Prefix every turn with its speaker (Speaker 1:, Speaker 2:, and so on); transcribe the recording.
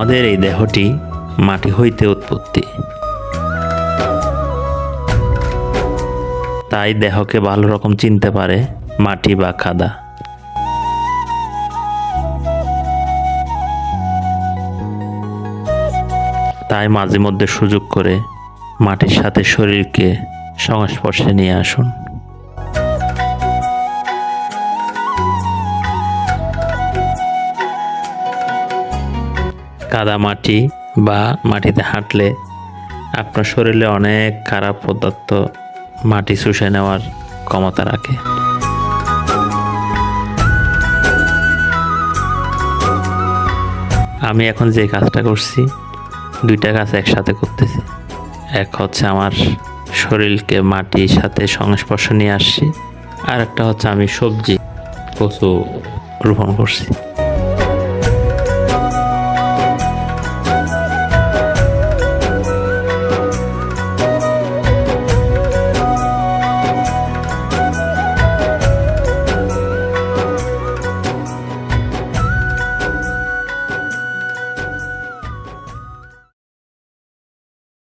Speaker 1: আমাদের এই দেহটি মাটি হইতে উৎপত্তি, তাই দেহকে ভালো রকম চিনতে পারে মাটি বা কাদা। তাই মাঝে মধ্যে সুযোগ করে মাটির সাথে শরীরকে সংস্পর্শে নিয়ে আসুন। কাদা মাটি বা মাটিতে হাঁটলে আপনার শরীরে অনেক খারাপ পদার্থ মাটি শুষে নেওয়ার ক্ষমতা রাখে। আমি এখন যে কাজটা করছি, দুইটা কাজ একসাথে করতেছি। এক হচ্ছে আমার শরীরকে মাটির সাথে সংস্পর্শ নিয়ে আসছি, আর একটা হচ্ছে আমি সবজি কচু রোপণ করছি।